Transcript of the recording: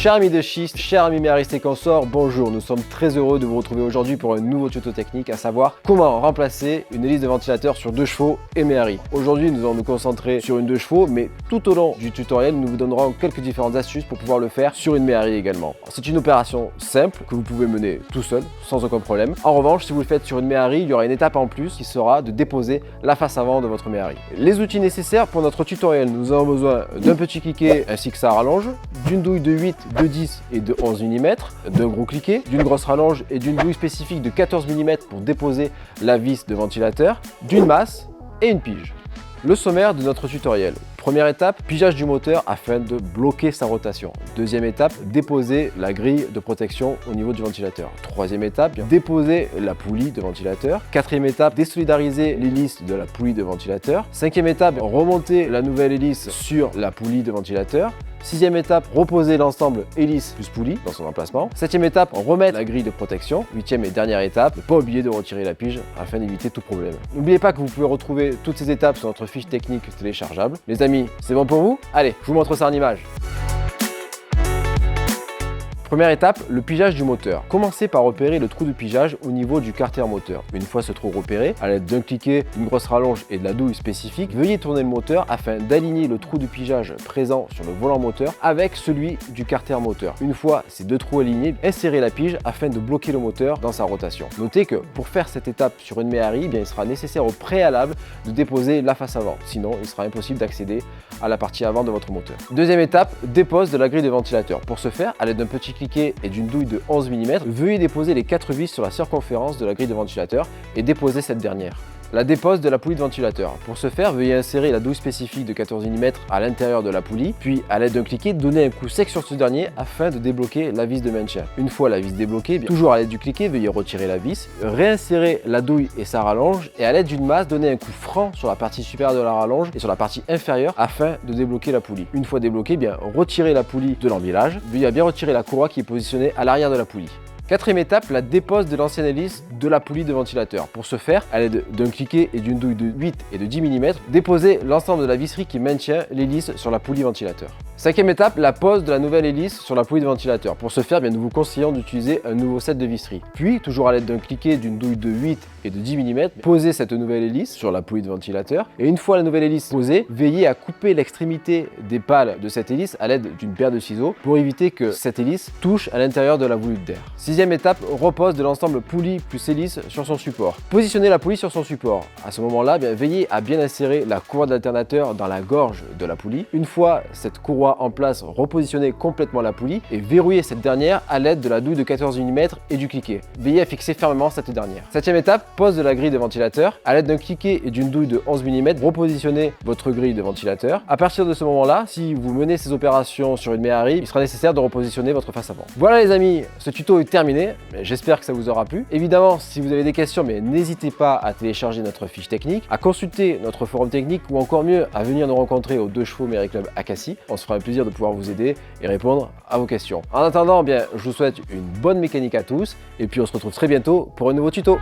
Chers amis de schiste, chers amis méharistes et consorts, bonjour, nous sommes très heureux de vous retrouver aujourd'hui pour un nouveau tuto technique, à savoir comment remplacer une hélice de ventilateur sur 2 chevaux et méhari. Aujourd'hui, nous allons nous concentrer sur une 2 chevaux, mais tout au long du tutoriel, nous vous donnerons quelques différentes astuces pour pouvoir le faire sur une méhari également. C'est une opération simple que vous pouvez mener tout seul, sans aucun problème. En revanche, si vous le faites sur une méhari, il y aura une étape en plus qui sera de déposer la face avant de votre méhari. Les outils nécessaires pour notre tutoriel, nous avons besoin d'un petit cliquet ainsi que sa rallonge, d'une douille de 8, de 10 et de 11 mm, d'un gros cliquet, d'une grosse rallonge et d'une douille spécifique de 14 mm pour déposer la vis de ventilateur, d'une masse et une pige. Le sommaire de notre tutoriel. Première étape, pigeage du moteur afin de bloquer sa rotation. Deuxième étape, déposer la grille de protection au niveau du ventilateur. Troisième étape, déposer la poulie de ventilateur. Quatrième étape, désolidariser l'hélice de la poulie de ventilateur. Cinquième étape, remonter la nouvelle hélice sur la poulie de ventilateur. Sixième étape, reposer l'ensemble hélice plus poulie dans son emplacement. Septième étape, remettre la grille de protection. Huitième et dernière étape, ne pas oublier de retirer la pige afin d'éviter tout problème. N'oubliez pas que vous pouvez retrouver toutes ces étapes sur notre fiche technique téléchargeable. Les amis, c'est bon pour vous? Allez, je vous montre ça en image. Première étape, le pigeage du moteur. Commencez par repérer le trou de pigeage au niveau du carter moteur. Une fois ce trou repéré, à l'aide d'un cliquet, d'une grosse rallonge et de la douille spécifique, veuillez tourner le moteur afin d'aligner le trou de pigeage présent sur le volant moteur avec celui du carter moteur. Une fois ces deux trous alignés, insérez la pige afin de bloquer le moteur dans sa rotation. Notez que pour faire cette étape sur une méhari, il sera nécessaire au préalable de déposer la face avant. Sinon, il sera impossible d'accéder à la partie avant de votre moteur. Deuxième étape, dépose de la grille de ventilateur. Pour ce faire, à l'aide d'un petit cliquet et d'une douille de 11 mm, veuillez déposer les 4 vis sur la circonférence de la grille de ventilateur et déposer cette dernière. La dépose de la poulie de ventilateur. Pour ce faire, veuillez insérer la douille spécifique de 14 mm à l'intérieur de la poulie, puis à l'aide d'un cliquet, donner un coup sec sur ce dernier afin de débloquer la vis de maintien. Une fois la vis débloquée, toujours à l'aide du cliquet, veuillez retirer la vis, réinsérer la douille et sa rallonge et à l'aide d'une masse, donner un coup franc sur la partie supérieure de la rallonge et sur la partie inférieure afin de débloquer la poulie. Une fois débloquée, retirez la poulie de l'empilage, veuillez bien retirer la courroie qui est positionnée à l'arrière de la poulie. Quatrième étape, la dépose de l'ancienne hélice de la poulie de ventilateur. Pour ce faire, à l'aide d'un cliquet et d'une douille de 8 et de 10 mm, déposez l'ensemble de la visserie qui maintient l'hélice sur la poulie ventilateur. Cinquième étape, la pose de la nouvelle hélice sur la poulie de ventilateur. Pour ce faire, nous vous conseillons d'utiliser un nouveau set de visserie. Puis, toujours à l'aide d'un cliquet, d'une douille de 8 et de 10 mm, posez cette nouvelle hélice sur la poulie de ventilateur. Et une fois la nouvelle hélice posée, veillez à couper l'extrémité des pales de cette hélice à l'aide d'une paire de ciseaux pour éviter que cette hélice touche à l'intérieur de la volute d'air. Sixième étape, repose de l'ensemble poulie plus hélice sur son support. Positionnez la poulie sur son support. À ce moment-là, veillez à bien insérer la courroie d'alternateur dans la gorge de la poulie. Une fois cette courroie en place, repositionnez complètement la poulie et verrouillez cette dernière à l'aide de la douille de 14 mm et du cliquet. Veillez à fixer fermement cette dernière. Septième étape, pose de la grille de ventilateur. À l'aide d'un cliquet et d'une douille de 11 mm, repositionnez votre grille de ventilateur. À partir de ce moment-là, si vous menez ces opérations sur une méhari, il sera nécessaire de repositionner votre face avant. Voilà les amis, ce tuto est terminé. J'espère que ça vous aura plu. Évidemment, si vous avez des questions, n'hésitez pas à télécharger notre fiche technique, à consulter notre forum technique ou encore mieux, à venir nous rencontrer au 2 chevaux Méhari Club à Cassis. On se fera un plaisir de pouvoir vous aider et répondre à vos questions. En attendant, je vous souhaite une bonne mécanique à tous et puis on se retrouve très bientôt pour un nouveau tuto.